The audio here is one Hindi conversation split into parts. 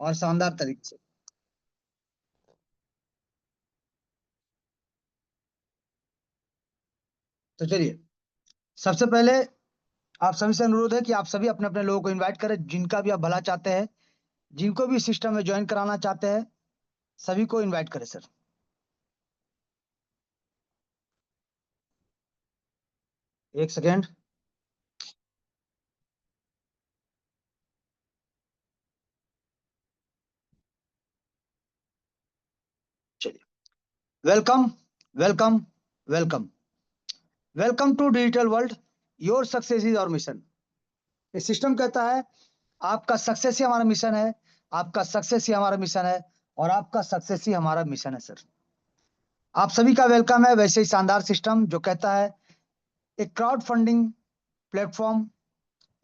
और शानदार तरीके से। तो चलिए, सबसे पहले आप सभी से अनुरोध है कि आप सभी अपने अपने लोगों को इनवाइट करें, जिनका भी आप भला चाहते हैं, जिनको भी सिस्टम में ज्वाइन कराना चाहते हैं, सभी को इनवाइट करें सर। एक सेकेंड। चलिए, welcome, welcome, welcome, welcome to digital world. Your success is our mission. ये सिस्टम कहता है आपका सक्सेस ही हमारा मिशन है, आपका सक्सेस ही हमारा मिशन है, और आपका सक्सेस ही हमारा मिशन है सर। आप सभी का वेलकम है वैसे ही शानदार सिस्टम जो कहता है एक क्राउड फंडिंग प्लेटफॉर्म,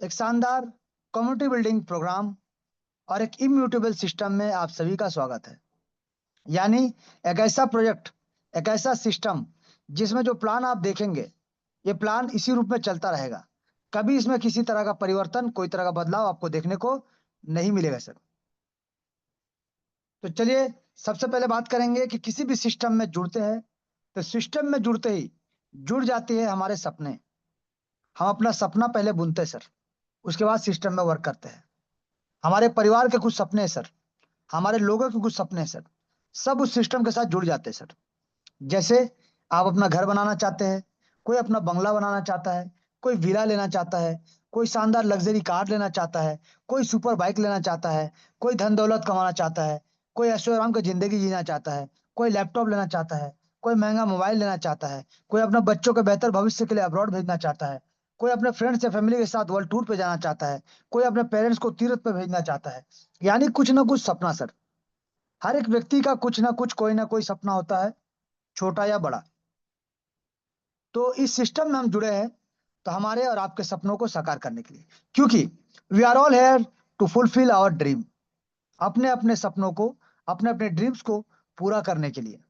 एक शानदार कम्युनिटी बिल्डिंग प्रोग्राम और एक इम्यूटेबल सिस्टम में आप सभी का स्वागत है। यानी एक ऐसा प्रोजेक्ट, एक ऐसा सिस्टम जिसमें जो प्लान आप देखेंगे, ये प्लान इसी रूप में चलता रहेगा। कभी इसमें किसी तरह का परिवर्तन, कोई तरह का बदलाव आपको देखने को नहीं मिलेगा सर। तो चलिए, सबसे पहले बात करेंगे कि किसी भी सिस्टम में जुड़ते हैं तो सिस्टम में जुड़ते ही जुड़ जाती है हमारे सपने। हम अपना सपना पहले बुनते हैं सर, उसके बाद सिस्टम में वर्क करते हैं। हमारे परिवार के कुछ सपने हैं सर, हमारे लोगों के कुछ सपने हैं सर, सब उस सिस्टम के साथ जुड़ जाते हैं सर। जैसे आप अपना घर बनाना चाहते हैं, कोई अपना बंगला बनाना चाहता है, कोई विला लेना चाहता है, कोई शानदार लग्जरी कार लेना चाहता है, कोई सुपर बाइक लेना चाहता है, कोई धन दौलत कमाना चाहता है, कोई ऐशो आराम की जिंदगी जीना चाहता है, कोई लैपटॉप लेना चाहता है, कोई महंगा मोबाइल लेना चाहता है, कोई अपने बच्चों के बेहतर भविष्य के लिए अब्रॉड भेजना चाहता है, कोई अपने फ्रेंड्स या फैमिली के साथ वर्ल्ड टूर पे जाना चाहता है, कोई अपने पेरेंट्स को तीर्थ पे भेजना चाहता है। यानी कुछ ना कुछ सपना सर। हर एक व्यक्ति का कुछ ना कुछ, कोई ना कोई सपना होता है, छोटा या बड़ा। तो इस सिस्टम में हम जुड़े हैं तो हमारे और आपके सपनों को साकार करने के लिए, क्योंकि we are all here to fulfil our dream. अपने अपने सपनों को, अपने अपने ड्रीम्स को पूरा करने के लिए,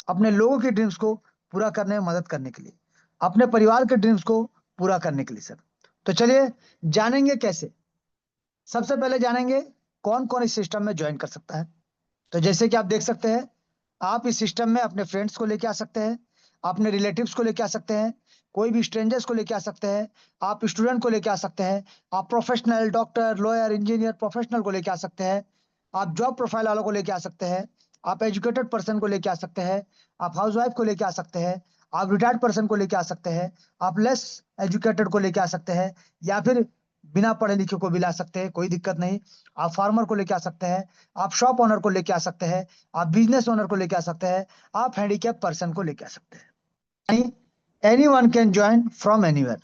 अपने लोगों के ड्रीम्स को पूरा करने में मदद करने के लिए, अपने परिवार के ड्रीम्स को पूरा करने के लिए सर। तो चलिए, जानेंगे कैसे। सबसे पहले जानेंगे कौन कौन इस सिस्टम में ज्वाइन कर सकता है। तो जैसे कि आप देख सकते हैं, आप इस सिस्टम में अपने फ्रेंड्स को लेके आ सकते हैं, अपने रिलेटिव्स को लेके आ सकते हैं, कोई भी स्ट्रेंजर्स को लेके आ सकते हैं, आप स्टूडेंट को लेके आ सकते हैं, आप professional doctor lawyer engineer professional को लेके आ सकते हैं, आप जॉब प्रोफाइल वालों को लेके आ सकते हैं, आप एजुकेटेड पर्सन को लेके आ सकते हैं, आप हाउसवाइफ को लेके आ सकते हैं, आप रिटायर्ड पर्सन को लेके आ सकते हैं, आप लेस एजुकेटेड को लेके आ सकते हैं, या फिर बिना पढ़े लिखे को भी ला सकते हैं, कोई दिक्कत नहीं। आप फार्मर को लेके आ सकते हैं, आप शॉप ओनर को लेके आ सकते हैं, आप बिजनेस ओनर को लेके आ सकते हैं, आप हैंडीकैप पर्सन को लेके आ सकते हैं। Any one can join from anywhere.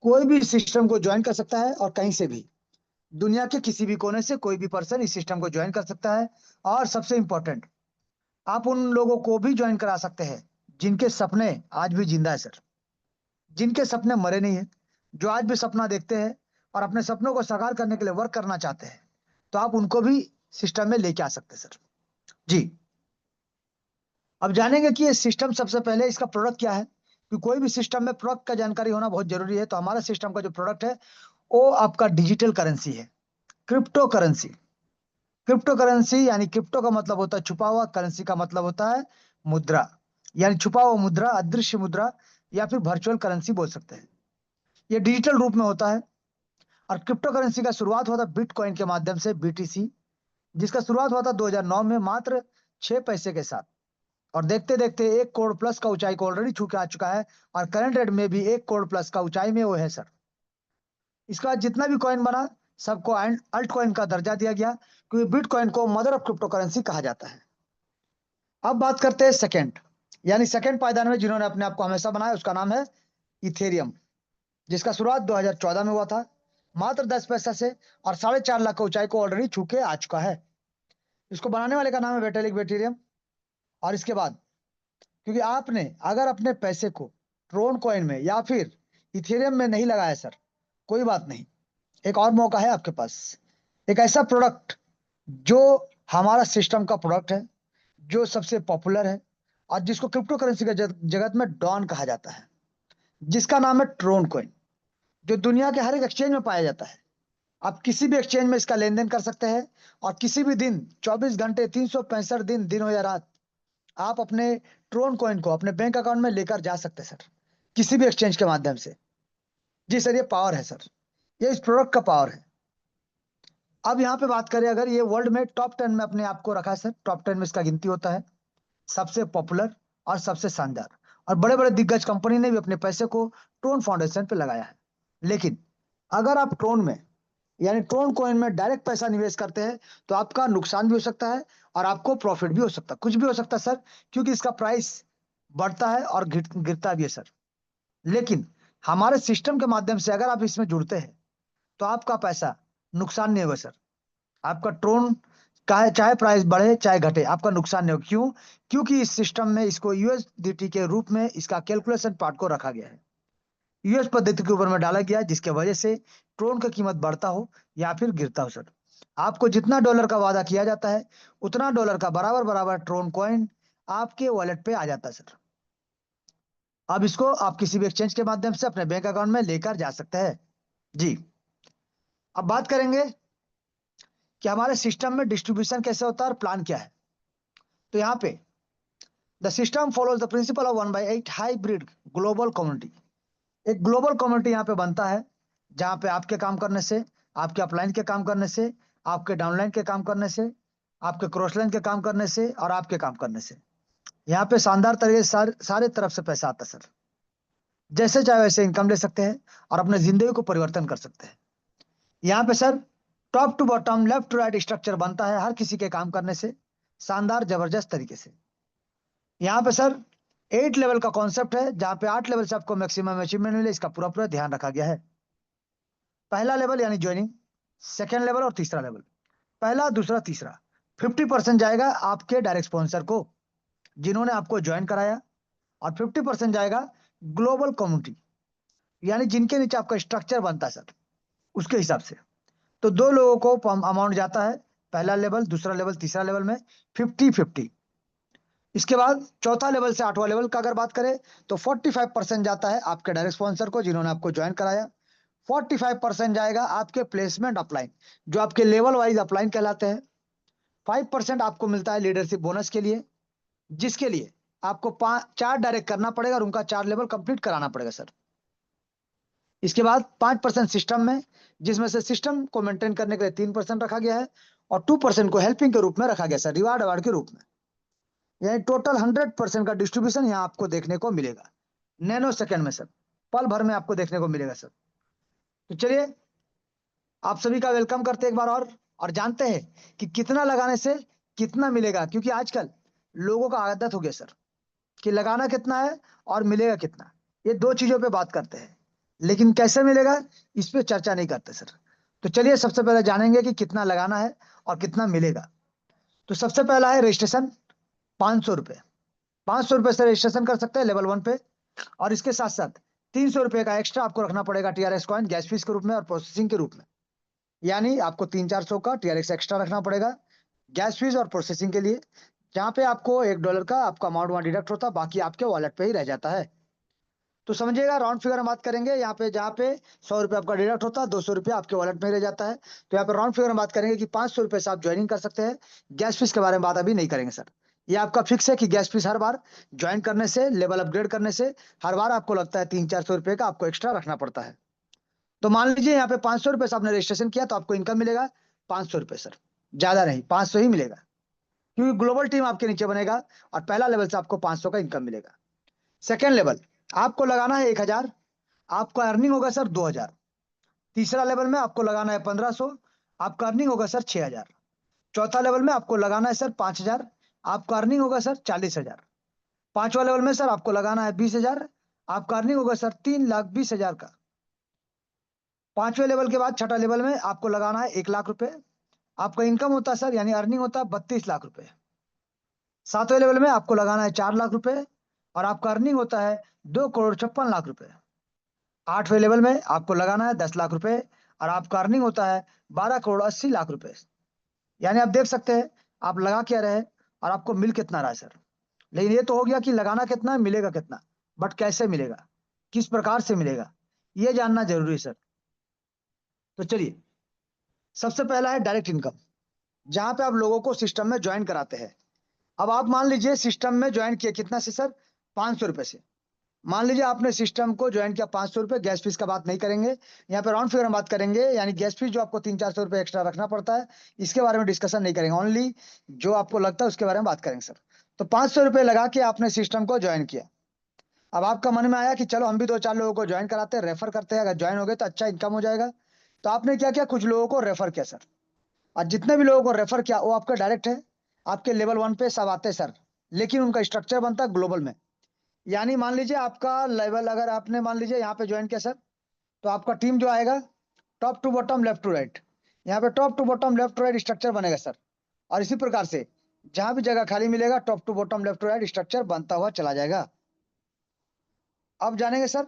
कोई भी सिस्टम को ज्वाइन कर सकता है और कहीं से भी, दुनिया के किसी भी कोने से कोई भी पर्सन इस सिस्टम को ज्वाइन कर सकता है। और सबसे इंपॉर्टेंट, आप उन लोगों को भी ज्वाइन करा सकते हैं जिनके सपने आज भी जिंदा है सर, जिनके सपने मरे नहीं है, जो आज भी सपना देखते हैं और अपने सपनों को साकार करने के लिए वर्क करना चाहते हैं। तो आप उनको भी सिस्टम में लेके आ सकते हैं सर। जी, अब जानेंगे कि ये सिस्टम, सबसे पहले इसका प्रोडक्ट क्या है, कि कोई भी सिस्टम में प्रोडक्ट का जानकारी होना बहुत जरूरी है। तो हमारा सिस्टम का जो प्रोडक्ट है वो आपका डिजिटल करेंसी है, क्रिप्टो करेंसी। क्रिप्टो करेंसी यानी क्रिप्टो का मतलब होता है छुपा हुआ, करेंसी का मतलब होता है मुद्रा, यानी छुपा हुआ मुद्रा, अदृश्य मुद्रा, या फिर वर्चुअल करेंसी बोल सकते हैं। ये डिजिटल रूप में होता है। और क्रिप्टो करेंसी का शुरुआत हुआ था बिटकॉइन के माध्यम से, बीटीसी, जिसका शुरुआत हुआ था 2009 में मात्र 6 पैसे के साथ। और देखते देखते 1 करोड़ प्लस का ऊंचाई को ऑलरेडी छू के आ चुका है। और करंट रेट में भी 1 करोड़ प्लस का ऊंचाई में वो है सर। इसके बाद जितना भी कॉइन बना, सबको अल्ट कॉइन का दर्जा दिया गया, क्योंकि बिटकॉइन को मदर ऑफ क्रिप्टो करेंसी कहा जाता है। अब बात करते हैं सेकंड, यानी सेकंड पायदान में जिन्होंने अपने आप को हमेशा बनाया, उसका नाम है इथेरियम, जिसका शुरुआत 2014 में हुआ था मात्र 10 पैसा से, और 4.5 लाख का ऊंचाई को ऑलरेडी छू के आ चुका है। इसको बनाने वाले का नाम है वेटेलिक बेटेरियम। और इसके बाद, क्योंकि आपने अगर अपने पैसे को ट्रोन कॉइन में या फिर इथेरियम में नहीं लगाया सर, कोई बात नहीं, एक और मौका है आपके पास। एक ऐसा प्रोडक्ट जो हमारा सिस्टम का प्रोडक्ट है, जो सबसे पॉपुलर है, और जिसको क्रिप्टो करेंसी के जगत में डॉन कहा जाता है, जिसका नाम है ट्रोन कॉइन, जो दुनिया के हर एक एक्सचेंज में पाया जाता है। आप किसी भी एक्सचेंज में इसका लेन देन कर सकते हैं और किसी भी दिन 24 घंटे 365 दिन, दिन हो या रात, आप अपने ट्रोन कॉइन को अपने बैंक अकाउंट में लेकर जा सकते हैं सर, किसी भी एक्सचेंज के माध्यम से। जी सर, ये पावर है सर, ये इस प्रोडक्ट का पावर है। अब यहाँ पे बात करें, अगर ये वर्ल्ड में टॉप 10 में अपने आप को रखा है सर, टॉप 10 में इसका गिनती होता है, सबसे पॉपुलर और सबसे शानदार। और बड़े बड़े दिग्गज कंपनी ने भी अपने पैसे को ट्रोन फाउंडेशन पे लगाया है। लेकिन अगर आप ट्रोन में यानी ट्रोन कॉइन में डायरेक्ट पैसा निवेश करते हैं तो आपका नुकसान भी हो सकता है और आपको प्रॉफिट भी हो सकता है, कुछ भी हो सकता है सर, क्योंकि इसका प्राइस बढ़ता है और गिरता भी है सर। लेकिन हमारे सिस्टम के माध्यम से अगर आप इसमें जुड़ते हैं तो आपका पैसा नुकसान नहीं होगा सर। आपका ट्रोन का चाहे प्राइस बढ़े चाहे घटे, आपका नुकसान नहीं होगा। क्यों? क्योंकि इस सिस्टम में इसको यूएसडीटी के रूप में इसका कैलकुलेशन पार्ट को रखा गया है, यूएस पद्धति के ऊपर में डाला गया है, जिसके वजह से ट्रोन का कीमत बढ़ता हो या फिर गिरता हो सर। आपको जितना डॉलर का वादा किया जाता है उतना डॉलर का बराबर बराबर ट्रोन कॉइन आपके वॉलेट पे आ जाता है सर। अब इसको आप किसी भी एक्सचेंज के माध्यम से अपने बैंक अकाउंट में लेकर जा सकते हैं। जी, अब बात करेंगे कि हमारे सिस्टम में डिस्ट्रीब्यूशन कैसे होता है और प्लान क्या है। तो यहाँ पे the system follows the principle of 1/8 hybrid global community. एक ग्लोबल कम्युनिटी यहाँ पे बनता है, जहाँ पे आपके काम करने से, आपके अपलाइन के काम करने से, आपके डाउनलाइन के काम करने से, आपके क्रॉसलाइन के काम करने से और आपके काम करने से यहाँ पे शानदार तरीके से सारे तरफ से पैसा आता है सर। जैसे चाहे वैसे इनकम ले सकते हैं और अपने जिंदगी को परिवर्तन कर सकते हैं। यहाँ पे sir top to bottom, left to right structure बनता है हर किसी के काम करने से, शानदार जबरदस्त तरीके से। यहाँ पे सर 8 लेवल का कॉन्सेप्ट है, जहाँ पे 8 लेवल से आपको मैक्सिमम अचीवमेंट मिले, इसका पूरा पूरा ध्यान रखा गया है। पहला लेवल यानी ज्वाइनिंग, सेकेंड लेवल और तीसरा लेवल, पहला दूसरा तीसरा 50% जाएगा आपके डायरेक्ट स्पॉन्सर को जिन्होंने आपको ज्वाइन कराया, और 50% जाएगा ग्लोबल कम्युनिटी यानी जिनके नीचे आपका स्ट्रक्चर बनता है सर, उसके हिसाब से। तो दो लोगों को अमाउंट जाता है, पहला लेवल दूसरा लेवल तीसरा लेवल में 50-50। इसके बाद चौथा लेवल से आठवां लेवल का अगर बात करें तो 45% जाता है आपके डायरेक्ट स्पॉन्सर को जिन्होंने आपको ज्वाइन कराया, 45% जाएगा आपके प्लेसमेंट अपलाइन जो आपके लेवल वाइज अपलाइन कहलाते हैं, 5% आपको मिलता है लीडरशिप बोनस के लिए, जिसके लिए आपको 4 डायरेक्ट करना पड़ेगा और उनका 4 लेवल कंप्लीट कराना पड़ेगा सर। इसके बाद 5% सिस्टम में, जिसमें से सिस्टम को मेंटेन करने के लिए 3% रखा गया है और 2% को हेल्पिंग के रूप में रखा गया सर, रिवार्ड अवार्ड के रूप में। यानी टोटल 100% का डिस्ट्रीब्यूशन यहाँ आपको देखने को मिलेगा, नैनो सेकंड में सर, पल भर में आपको देखने को मिलेगा सर। तो चलिए आप सभी का वेलकम करते हैं एक बार और जानते हैं कि कितना लगाने से कितना मिलेगा, क्योंकि आजकल लोगों का आदत हो गया सर कि लगाना कितना है और मिलेगा कितना, ये दो चीजों पे बात करते हैं, लेकिन कैसे मिलेगा इस पे चर्चा नहीं करते सर। तो चलिए सबसे पहले जानेंगे कि कितना लगाना है और कितना मिलेगा। तो सबसे पहला है रजिस्ट्रेशन, 500 रुपये। 500 रुपये से रजिस्ट्रेशन कर सकते हैं लेवल 1 पे, और इसके साथ साथ 300 रुपये का एक्स्ट्रा आपको रखना पड़ेगा टीआरएक्स कॉइन गैस फीस के रूप में और प्रोसेसिंग के रूप में। यानी आपको 300-400 का टीआरएक्स एक्स्ट्रा रखना पड़ेगा गैस फीस और प्रोसेसिंग के लिए, जहाँ पे आपको $1 का आपका अमाउंट वहां डिडक्ट होता है, बाकी आपके वॉलेट पे ही रह जाता है। तो समझिएगा, राउंड फिगर में बात करेंगे यहाँ पे, जहाँ पे 100 रुपये आपका डिडक्ट होता है, 200 रुपये आपके वॉलेट में ही रह जाता है। तो यहाँ पे राउंड फिगर में बात करेंगे कि 500 रुपये से आप ज्वाइनिंग कर सकते हैं। गैस फीस के बारे में बात अभी नहीं करेंगे सर, ये आपका फिक्स है कि गैस फीस हर बार ज्वाइन करने से, लेवल अपग्रेड करने से हर बार आपको लगता है 300-400 रुपये का आपको एक्स्ट्रा रखना पड़ता है। तो मान लीजिए यहाँ पे 500 रुपये से आपने रजिस्ट्रेशन किया तो आपको इनकम मिलेगा 500 रुपये सर, ज्यादा नहीं, 500 ही मिलेगा, क्योंकि ग्लोबल टीम आपके नीचे बनेगा और पहला लेवल से आपको 500 का इनकम मिलेगा। सेकेंड लेवल आपको लगाना है 1000, आपका अर्निंग होगा सर 2000। तीसरा लेवल में आपको लगाना है 1500, आपका अर्निंग होगा सर 6000। चौथा लेवल में आपको लगाना है सर 5000, आपका अर्निंग होगा सर 40000। पांचवा लेवल में सर आपको लगाना है 20000, आपका अर्निंग होगा सर 3,20,000 का। पांचवें लेवल के बाद छठा लेवल में आपको लगाना है 1,00,000 रुपए, आपका इनकम होता है सर यानी अर्निंग होता है 32,00,000 रुपए। सातवें लेवल में आपको लगाना है 4,00,000 रुपए और आपका अर्निंग होता है 2,56,00,000 रुपए। आठवें लेवल में आपको लगाना है 10,00,000 रुपए और आपका अर्निंग होता है 12,80,00,000 रुपए। यानी आप देख सकते हैं आप लगा क्या रहे और आपको मिल कितना रहा है सर। लेकिन ये तो हो गया कि लगाना कितना है, मिलेगा कितना, बट कैसे मिलेगा, किस प्रकार से मिलेगा, ये जानना जरूरी है सर। तो चलिए सबसे पहला है डायरेक्ट इनकम, जहां पे आप लोगों को सिस्टम में ज्वाइन कराते हैं। अब आप मान लीजिए सिस्टम में ज्वाइन किया कितना से सर, 500 रुपए से। मान लीजिए आपने सिस्टम को ज्वाइन किया 500 रुपए, गैस फीस का बात नहीं करेंगे, यहाँ पे राउंड फिगर में बात करेंगे, यानी गैस फीस जो आपको 300-400 रुपए एक्स्ट्रा रखना पड़ता है, इसके बारे में डिस्कशन नहीं करेंगे, ओनली जो आपको लगता है उसके बारे में बात करेंगे सर। तो 500 रुपए लगा के आपने सिस्टम को ज्वाइन किया। अब आपका मन में आया कि चलो हम भी 2-4 लोगों को ज्वाइन कराते हैं, रेफर करते हैं, अगर ज्वाइन हो गए तो अच्छा इनकम हो जाएगा। तो आपने क्या किया, कुछ लोगों को रेफर किया सर, और जितने भी लोगों को रेफर किया वो आपका डायरेक्ट है, आपके लेवल 1 पे सब आते हैं सर। लेकिन उनका स्ट्रक्चर बनता है ग्लोबल में। यानी मान लीजिए आपका लेवल, अगर आपने मान लीजिए यहाँ पे ज्वाइन किया सर, तो आपका टीम जो आएगा top to bottom left to right, यहाँ पे top to bottom left to right structure बनेगा सर। और इसी प्रकार से जहां भी जगह खाली मिलेगा top to bottom left to right structure बनता हुआ चला जाएगा। अब जानेंगे सर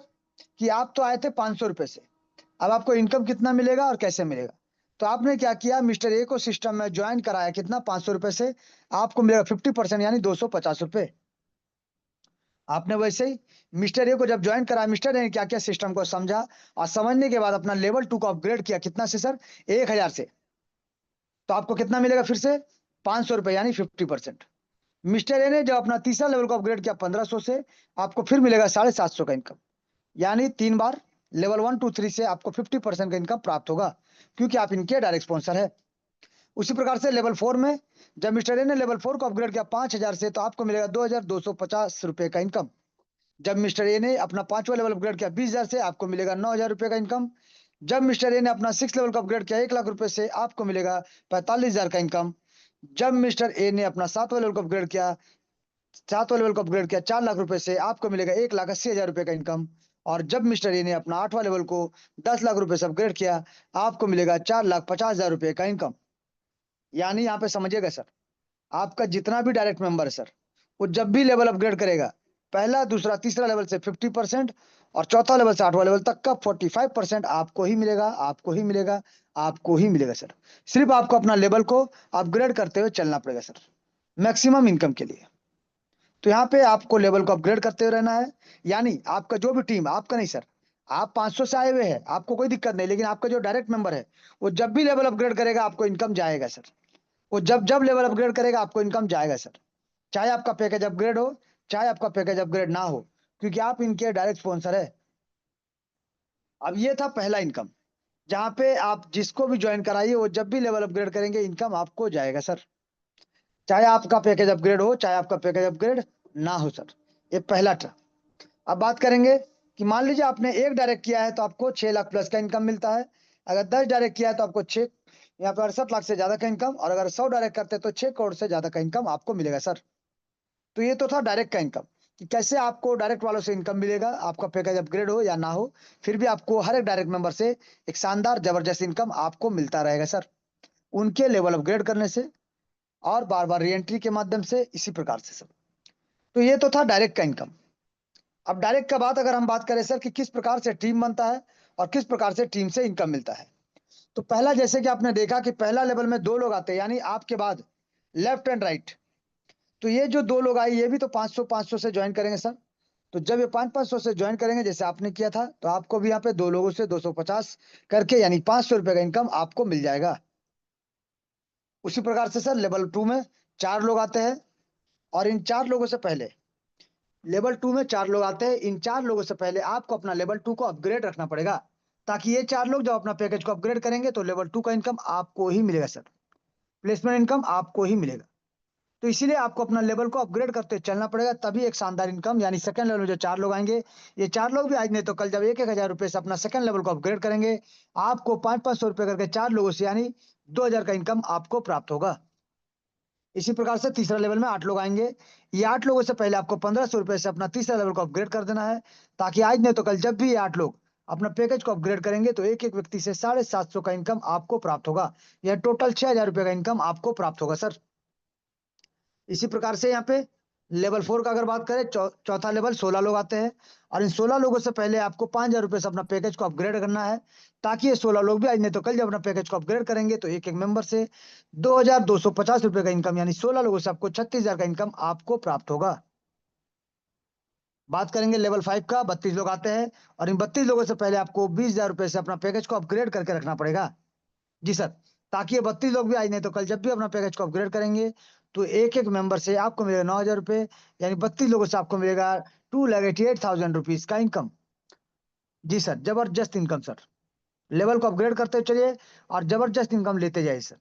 कि आप तो आए थे 500 रुपए से, अब आपको इनकम कितना मिलेगा और कैसे मिलेगा। तो आपने क्या किया, मिस्टर ए को सिस्टम में ज्वाइन कराया, कितना, 500 रुपए से। आपको मिलेगा 50% यानी 250 रुपए। आपने वैसे ही मिस्टर ए को जब ज्वाइन कराया, मिस्टर ए ने क्या किया, सिस्टम को समझा, और समझने के बाद अपना लेवल 2 को अपग्रेड किया, कितना से सर, 1000 से। तो आपको कितना मिलेगा फिर से, 500 रुपए यानी 50%। मिस्टर ए ने जब अपना तीसरा लेवल को अपग्रेड किया 1500 से, आपको फिर मिलेगा 750 का इनकम। यानी 3 बार लेवल 1 2 3 से आपको 50% का इनकम प्राप्त होगा, क्योंकि आप इनके डायरेक्ट स्पॉन्सर है। उसी प्रकार से लेवल 4 में जब मिस्टर ए ने लेवल 4 को अपग्रेड किया 5000 से, तो आपको मिलेगा 2250 रुपए का इनकम। जब मिस्टर ए ने अपना 5वां लेवल अपग्रेड किया 20000 से, आपको मिलेगा 9000 रुपए का इनकम। जब मिस्टर ए ने अपना 6 लेवल को अपग्रेड किया 1 लाख रुपए से, आपको मिलेगा 45000 का इनकम। जब मिस्टर ए ने अपना 7वां लेवल को अपग्रेड किया, 4 लाख रुपए से, आपको मिलेगा 1,80,000 रुपए का इनकम। और जब मिस्टर ए ने अपना 8वां लेवल को 10 लाख रुपए से अपग्रेड किया, आपको मिलेगा 4,50,000 रुपए का इनकम। यानी यहाँ पे समझिएगा सर, आपका जितना भी डायरेक्ट मेंबर है सर, वो जब भी लेवल अपग्रेड करेगा, पहला दूसरा तीसरा लेवल से 50%, और चौथा लेवल से 8वां लेवल तक का 45% आपको ही मिलेगा, आपको ही मिलेगा, आपको ही मिलेगा सर। सिर्फ आपको अपना लेवल को अपग्रेड करते हुए चलना पड़ेगा सर, मैक्सिमम इनकम के लिए। तो यहाँ पे आपको लेवल को अपग्रेड करते हुए रहना है। यानी आपका जो भी टीम, आपका नहीं सर, आप 500 से आए हुए हैं, आपको कोई दिक्कत नहीं, लेकिन आपका जो डायरेक्ट मेंबर है, वो जब भी लेवल अपग्रेड करेगा आपको इनकम जाएगा सर। वो जब जब लेवल अपग्रेड करेगा आपको इनकम जाएगा सर, चाहे आपका पैकेज अपग्रेड हो, चाहे आपका पैकेज अपग्रेड ना हो, क्योंकि आप इनके डायरेक्ट स्पॉन्सर है। अब ये था पहला इनकम, जहां पे आप जिसको भी ज्वाइन कराइए वो जब भी लेवल अपग्रेड करेंगे इनकम आपको जाएगा सर, चाहे आपका पैकेज अपग्रेड हो, चाहे आपका पैकेज अपग्रेड ना हो सर। ये पहला था। अब बात करेंगे कि मान लीजिए आपने एक डायरेक्ट किया है तो आपको 6 लाख प्लस का इनकम मिलता है। अगर 10 डायरेक्ट किया है तो आपको 6, यहाँ पे 68 लाख से ज्यादा का इनकम, और अगर 100 डायरेक्ट करते हैं तो 6 करोड़ से ज्यादा का इनकम आपको मिलेगा सर। तो ये तो था डायरेक्ट का इनकम, कि कैसे आपको डायरेक्ट वालों से इनकम मिलेगा, आपका पैकेज अपग्रेड हो या ना हो, फिर भी आपको हर एक डायरेक्ट मेंबर से एक शानदार जबरदस्त इनकम आपको मिलता रहेगा सर, उनके लेवल अपग्रेड करने से और बार बार री एंट्री के माध्यम से, इसी प्रकार से सर। तो ये तो था डायरेक्ट का इनकम। अब डायरेक्ट का बात अगर हम बात करें सर कि किस प्रकार से टीम बनता है और किस प्रकार से टीम से इनकम मिलता है। तो पहला, जैसे कि आपने देखा कि पहला लेवल में 2 लोग आते हैं, यानी आपके बाद लेफ्ट एंड राइट। तो ये जो 2 लोग आए ये भी तो 500-500 से ज्वाइन करेंगे सर। तो जब ये 500-500 से ज्वाइन करेंगे जैसे आपने किया था, तो आपको भी यहाँ पे 2 लोगों से 250 करके यानी 500 रुपए का इनकम आपको मिल जाएगा। उसी प्रकार से सर लेवल 2 में 4 लोग आते हैं, और इन 4 लोगों से पहले, लेवल 2 में 4 लोग आते हैं, इन 4 लोगों से पहले आपको अपना लेवल 2 को अपग्रेड रखना पड़ेगा, ताकि ये 4 लोग जब अपना पैकेज को अपग्रेड करेंगे तो लेवल 2 का इनकम आपको ही मिलेगा सर, प्लेसमेंट इनकम आपको ही मिलेगा। तो इसीलिए आपको अपना लेवल को अपग्रेड करते चलना पड़ेगा, तभी एक शानदार इनकम, यानी सेकंड लेवल में जो 4 लोग आएंगे, ये 4 लोग भी आज नहीं तो कल जब 1,000 रुपए से अपना सेकंड लेवल को अपग्रेड करेंगे, आपको 500-500 रुपए करके 4 लोगों से यानी 2,000 का इनकम आपको प्राप्त होगा। इसी प्रकार से तीसरा लेवल में 8 लोग आएंगे, ये 8 लोगों से पहले आपको 1500 रुपए से अपना तीसरा लेवल को अपग्रेड कर देना है, ताकि आज नहीं तो कल जब भी ये 8 लोग अपना पैकेज को अपग्रेड करेंगे तो एक एक व्यक्ति से 750 का इनकम आपको प्राप्त होगा, यह टोटल 6,000 रुपए का इनकम आपको प्राप्त होगा सर। इसी प्रकार से यहाँ पे लेवल 4 का अगर बात करें, चौथा लेवल 16 लोग आते हैं, और इन 16 लोगों से पहले आपको 5,000 रुपए से अपना पैकेज को अपग्रेड करना है, ताकि ये 16 लोग भी आज नहीं तो कल जब अपना पैकेज को अपग्रेड करेंगे तो एक एक मेंबर से 2,250 रुपए का इनकम, यानी 16 लोगों से आपको 36,000 का इनकम आपको प्राप्त होगा। बात करेंगे लेवल 5 का, 32 लोग आते हैं, और इन 32 लोगों से पहले आपको 20,000 रुपए से अपना पैकेज को अपग्रेड करके रखना पड़ेगा। जी सर। ताकि ये 32 लोग भी आज नहीं तो कल जब भी अपना पैकेज को अपग्रेड करेंगे तो एक एक मेंबर से आपको मिलेगा 9,000 रुपए, यानी 32 लोगों से आपको मिलेगा 2,88,000 रुपीज का इनकम। जी सर, जबरदस्त इनकम सर। लेवल को अपग्रेड करते चलिए और जबरदस्त इनकम लेते जाइए सर।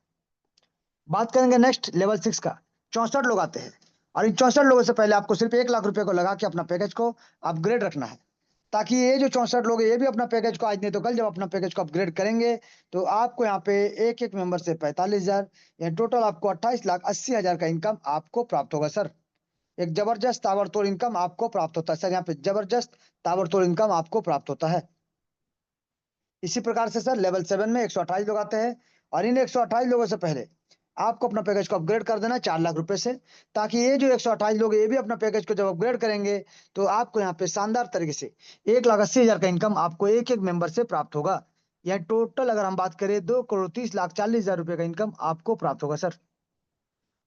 बात करेंगे नेक्स्ट लेवल 6 का। 64 लोग आते हैं और इन 64 लोगों से पहले आपको सिर्फ 1 लाख रुपए को लगा के अपना पैकेज को अपग्रेड रखना है, ताकि ये जो 64 लोग हैं ये भी अपना पैकेज को आज नहीं तो कल जब अपना पैकेज को अपग्रेड करेंगे तो आपको यहाँ पे एक एक मेंबर से 45,000 या टोटल आपको 28,80,000 का इनकम आपको प्राप्त होगा सर। एक जबरदस्त ताबड़तोड़ इनकम आपको प्राप्त होता है सर। यहाँ पे जबरदस्त ताबड़तोड़ इनकम आपको प्राप्त होता है। इसी प्रकार से सर लेवल 7 में 128 लोग आते हैं और इन 128 लोगों से पहले आपको अपना पैकेज को अपग्रेड कर देना 4 लाख रुपए से, ताकि ये जो 128 लोग हैं ये भी अपना पैकेज को जब अपग्रेड करेंगे तो आपको यहाँ पे शानदार तरीके से 1,80,000 का इनकम आपको एक एक मेंबर से प्राप्त होगा। यह टोटल अगर हम बात करें 2,30,40,000 रुपए का इनकम आपको प्राप्त होगा सर।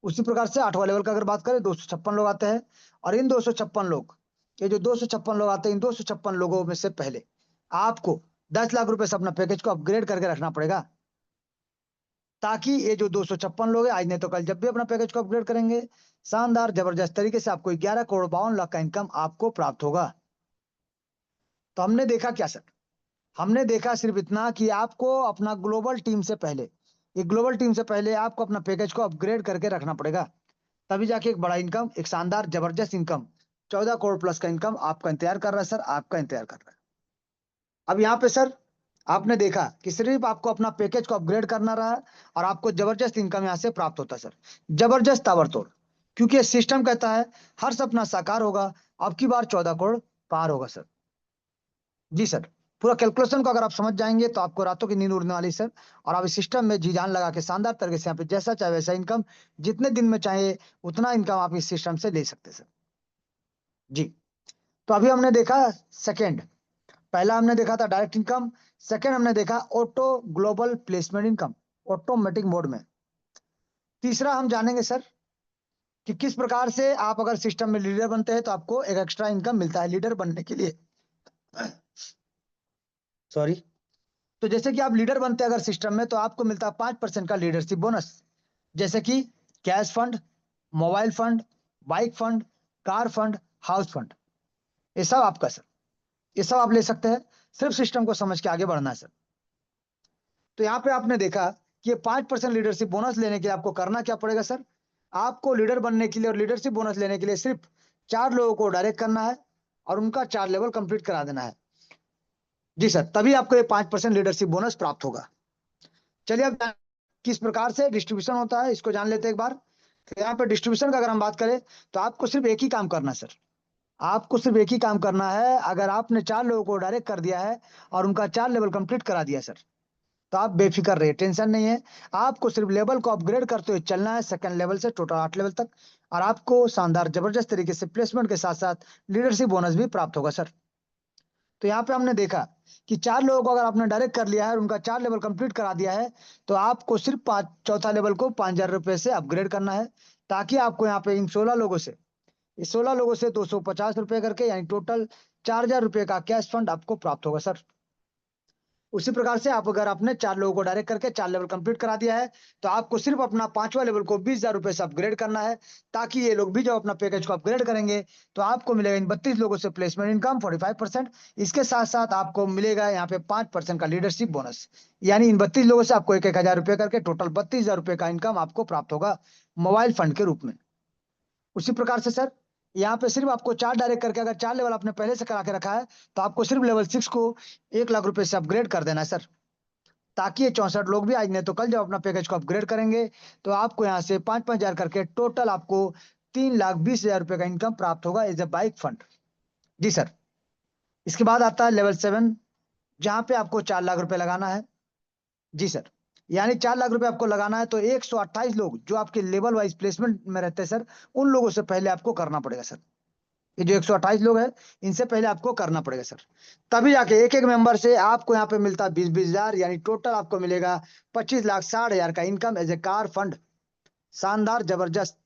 उसी प्रकार से 8वां लेवल का अगर बात करें 256 लोग आते हैं और इन 256 लोग, ये जो 256 लोग आते हैं इन 256 लोगों में से पहले आपको 10 लाख रुपए से अपना पैकेज को अपग्रेड करके रखना पड़ेगा, ताकि ये जो 256 लोग हैं आज नहीं तो कल जब भी अपना पैकेज को अपग्रेड करेंगे शानदार जबरदस्त तरीके से आपको 11,52,00,000 का इनकम आपको प्राप्त होगा। तो हमने देखा क्या सर? हमने देखा सिर्फ इतना कि आपको अपना ग्लोबल टीम से पहले, ये ग्लोबल टीम से पहले आपको अपना पैकेज को अपग्रेड करके रखना पड़ेगा, तभी जाके एक बड़ा इनकम, एक शानदार जबरदस्त इनकम 14 करोड़ प्लस का इनकम आपका इंतजार कर रहा है सर, आपका इंतजार कर रहा है। अब यहाँ पे सर आपने देखा कि सिर्फ आपको अपना पैकेज को अपग्रेड करना रहा और आपको जबरदस्त इनकम यहाँ से प्राप्त होता है सर। जबरदस्त ताबड़तोड़, क्योंकि ये सिस्टम कहता है हर सपना साकार होगा, अब की बार 14 करोड़ पार होगा सर। जी सर, पूरा कैलकुलेशन को अगर आप समझ जाएंगे तो आपको रातों की नींद उड़ने वाली सर। और आप इस सिस्टम में जी जान लगा के शानदार तरीके से यहाँ पे जैसा चाहे वैसा इनकम, जितने दिन में चाहे उतना इनकम आप इस सिस्टम से ले सकते सर। जी, तो अभी हमने देखा सेकेंड, पहला हमने देखा था डायरेक्ट इनकम, सेकेंड हमने देखा auto global placement income, automatic mode में। तीसरा हम जानेंगे सर कि किस प्रकार से आप अगर सिस्टम में लीडर बनते हैं तो आपको एक एक्स्ट्रा इनकम मिलता है लीडर बनने के लिए। सॉरी, तो जैसे कि आप लीडर बनते हैं अगर सिस्टम में तो आपको मिलता है 5% का लीडरशिप बोनस, जैसे कि cash fund, mobile fund, bike fund, car fund, house fund, ये सब आपका सर, ये सब आप ले सकते हैं, सिर्फ सिस्टम को समझ के आगे बढ़ना है सर। तो यहाँ पे आपने देखा कि 5% लीडरशिप बोनस लेने के लिए आपको करना क्या पड़ेगा सर? आपको लीडर बनने के लिए और लीडरशिप बोनस लेने के लिए सिर्फ 4 लोगों को डायरेक्ट करना है और उनका 4 लेवल कंप्लीट करा देना है। जी सर, तभी आपको ये 5% लीडरशिप बोनस प्राप्त होगा। चलिए अब किस प्रकार से डिस्ट्रीब्यूशन होता है इसको जान लेते हैं एक बार। तो यहाँ पे डिस्ट्रीब्यूशन का अगर हम बात करें तो आपको सिर्फ एक ही काम करना है सर, आपको सिर्फ एक ही काम करना है। अगर आपने 4 लोगों को डायरेक्ट कर दिया है और उनका 4 लेवल कंप्लीट करा दिया सर, तो आप बेफिक्र रहिए, टेंशन नहीं है। आपको सिर्फ लेवल को अपग्रेड करते हुए चलना है सेकंड लेवल से टोटल 8 लेवल तक, और आपको शानदार जबरदस्त तरीके से प्लेसमेंट के साथ साथ लीडरशिप बोनस भी प्राप्त होगा सर। तो यहाँ पे हमने देखा कि 4 लोगों को अगर आपने डायरेक्ट कर लिया है और उनका 4 लेवल कंप्लीट करा दिया है तो आपको सिर्फ चौथा लेवल को 5,000 रुपए से अपग्रेड करना है, ताकि आपको यहाँ पे इन 16 लोगों से, इस 16 लोगों से 250 रुपए करके यानी टोटल 4,000 रुपए का कैश फंड आपको प्राप्त होगा सर। उसी प्रकार से आप अगर आपने 4 लोगों को डायरेक्ट करके 4 लेवल कंप्लीट करा दिया है तो आपको सिर्फ अपना 5वां लेवल को 20,000 रुपए से अपग्रेड करना है, ताकि ये लोग भी जब अपना पैकेज को अपग्रेड करेंगे तो आपको मिलेगा इन 32 लोगों से प्लेसमेंट इनकम 45%। इसके साथ साथ आपको मिलेगा यहाँ पे 5% का लीडरशिप बोनस, यानी इन 32 लोगों से आपको 1,000 रुपए करके टोटल 32,000 रुपए का इनकम आपको प्राप्त होगा मोबाइल फंड के रूप में। उसी प्रकार से सर यहाँ पे सिर्फ आपको 4 डायरेक्ट करके अगर 4 लेवल आपने पहले से करा के रखा है तो आपको सिर्फ लेवल 6 को 1 लाख रुपए से अपग्रेड कर देना है सर, ताकि ये 64 लोग भी आज नहीं तो कल जब अपना पैकेज को अपग्रेड करेंगे तो आपको यहाँ से 5,000 करके टोटल आपको 3,20,000 रुपए का इनकम प्राप्त होगा एज ए बाइक फंड। जी सर, इसके बाद आता है लेवल 7, जहां पे आपको 4 लाख रुपए लगाना है। जी सर, यानी 4 लाख रुपए आपको लगाना है तो 128 लोग जो आपके लेवल वाइज प्लेसमेंट में रहते हैं सर, उन लोगों से पहले आपको करना पड़ेगा सर। ये जो 128 लोग हैं इनसे पहले आपको करना पड़ेगा सर, तभी जाके एक एक मेंबर से आपको यहाँ पे मिलता है 20,000, यानी टोटल आपको मिलेगा 25,60,000 का income as a car fund. शानदार जबरदस्त।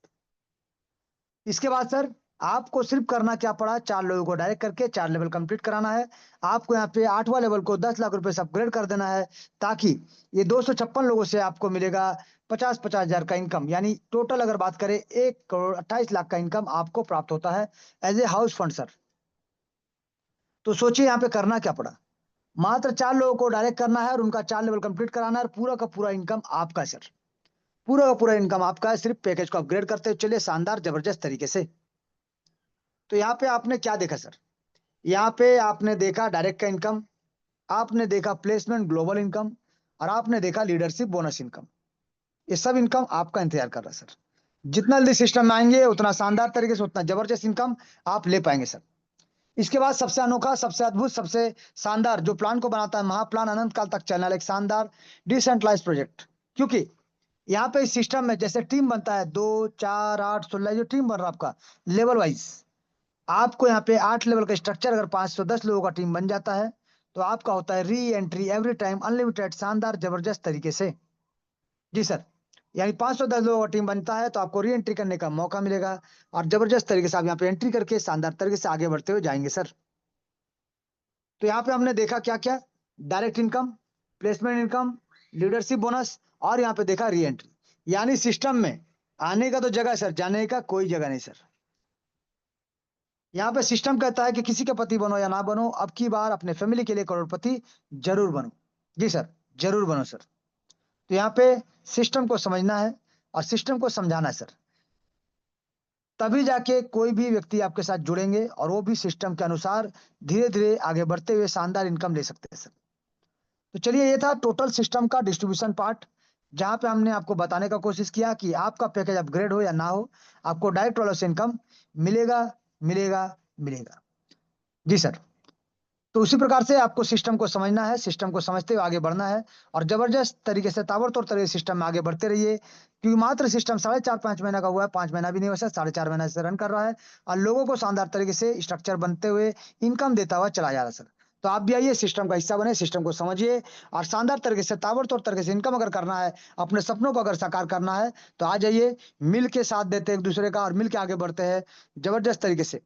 इसके बाद सर आपको सिर्फ करना क्या पड़ा, 4 लोगों को डायरेक्ट करके 4 लेवल कंप्लीट कराना है। आपको यहाँ पे 8वां लेवल को 10 लाख रुपए से अपग्रेड कर देना है, ताकि ये 256 लोगों से आपको मिलेगा 50-50 हजार का इनकम, यानी टोटल अगर बात करें 1,28,00,000 का इनकम आपको प्राप्त होता है as a house fund sir. तो सोचिए यहाँ पे करना क्या पड़ा, मात्र 4 लोगों को डायरेक्ट करना है और उनका 4 लेवल कंप्लीट कराना है, और पूरा का पूरा इनकम आपका है सर। पूरा का पूरा इनकम आपका है, सिर्फ पैकेज को अपग्रेड करते हुए चलिए शानदार जबरदस्त तरीके से। तो यहाँ पे आपने क्या देखा सर, यहाँ पे आपने देखा डायरेक्ट का इनकम, आपने देखा प्लेसमेंट ग्लोबल इनकम, और आपने देखा लीडरशिप बोनस इनकम। ये सब इनकम आपका इंतजार कर रहा है सर। जितना जल्दी सिस्टम में आएंगे उतना शानदार तरीके से, उतना जबरदस्त इनकम आप ले पाएंगे सर। इसके बाद सबसे अनोखा, सबसे अद्भुत, सबसे शानदार जो प्लान को बनाता है महाप्लान अनंत काल तक चलने वाला एक शानदार डिसेंट्रलाइज प्रोजेक्ट। क्योंकि यहाँ पे इस सिस्टम में जैसे टीम बनता है 2, 4, 8, 16 जो टीम बन रहा है आपका लेवल वाइज, आपको यहाँ पे 8 लेवल का स्ट्रक्चर अगर 510 लोगों का टीम बन जाता है, तो आपका होता है re entry every time unlimited शानदार जबरदस्त तरीके से। जी सर, यानी 510 लोगों का टीम बनता है तो आपको री एंट्री करने का मौका मिलेगा, और जबरदस्त तरीके से आप यहाँ पे एंट्री करके शानदार तरीके से आगे बढ़ते हुए जाएंगे सर। तो यहाँ पे हमने देखा क्या क्या, direct income, placement income, leadership bonus, और यहाँ पे देखा री एंट्री। यानी सिस्टम में आने का तो जगह है सर, जाने का कोई जगह नहीं सर। यहाँ पे सिस्टम कहता है कि किसी का पति बनो या ना बनो, अब की बार अपने फैमिली के लिए करोड़पति जरूर बनो। जी सर, जरूर बनो सर। तो यहाँ पे सिस्टम को समझना है और सिस्टम को समझाना है सर, तभी जाके कोई भी व्यक्ति आपके साथ जुड़ेंगे और वो भी सिस्टम के अनुसार धीरे धीरे आगे बढ़ते हुए शानदार इनकम ले सकते हैं सर। तो चलिए, ये था टोटल सिस्टम का डिस्ट्रीब्यूशन पार्ट, जहां पे हमने आपको बताने का कोशिश किया कि आपका पैकेज अपग्रेड हो या ना हो, आपको डायरेक्ट वालों से इनकम मिलेगा, मिलेगा, मिलेगा। जी सर। तो उसी प्रकार से आपको सिस्टम को समझना है, सिस्टम को समझते हुए आगे बढ़ना है, और जबरदस्त तरीके से ताबड़तोड़ तरीके से सिस्टम में आगे बढ़ते रहिए, क्योंकि मात्र सिस्टम 4.5-5 महीना का हुआ है, 5 महीना भी नहीं हुआ सर, 4.5 महीना से रन कर रहा है, और लोगों को शानदार तरीके से स्ट्रक्चर बनते हुए इनकम देता हुआ चला जा रहा है सर। तो आप भी आइए, सिस्टम का हिस्सा बने, सिस्टम को समझिए, और शानदार तरीके से ताबड़तोड़ तरीके से इनकम अगर करना है, अपने सपनों को अगर साकार करना है, तो आ जाइए, मिल के साथ देते हैं एक दूसरे का और मिल के आगे बढ़ते हैं जबरदस्त तरीके से।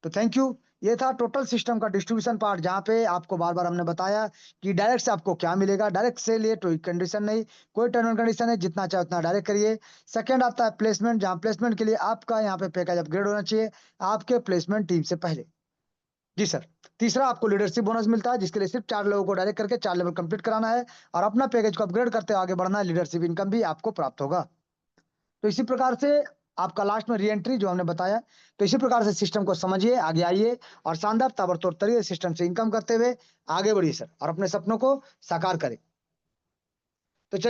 तो थैंक यू। ये था टोटल सिस्टम का डिस्ट्रीब्यूशन पार्ट, जहां पे आपको बार बार हमने बताया कि डायरेक्ट से आपको क्या मिलेगा, डायरेक्ट से लिए कोई कंडीशन नहीं, कोई टर्म एंड कंडीशन है, जितना चाहे उतना डायरेक्ट करिए। सेकंड आता है प्लेसमेंट, जहां प्लेसमेंट के लिए आपका यहाँ पे पैकेज अपग्रेड होना चाहिए आपके प्लेसमेंट टीम से पहले। जी सर। तीसरा, आपको लीडरशिप बोनस मिलता है, जिसके लिए सिर्फ 4 लोगों को डायरेक्ट करके 4 लेवल कंप्लीट कराना है, और अपना पैकेज को अपग्रेड करते आगे बढ़ना है, लीडरशिप इनकम भी आपको प्राप्त होगा। तो इसी प्रकार से आपका लास्ट में री एंट्री जो हमने बताया, तो इसी प्रकार से सिस्टम को समझिए, आगे आइए, और शानदार ताबड़तोड़ तरीके सिस्टम से इनकम करते हुए आगे बढ़िए सर, और अपने सपनों को साकार करें।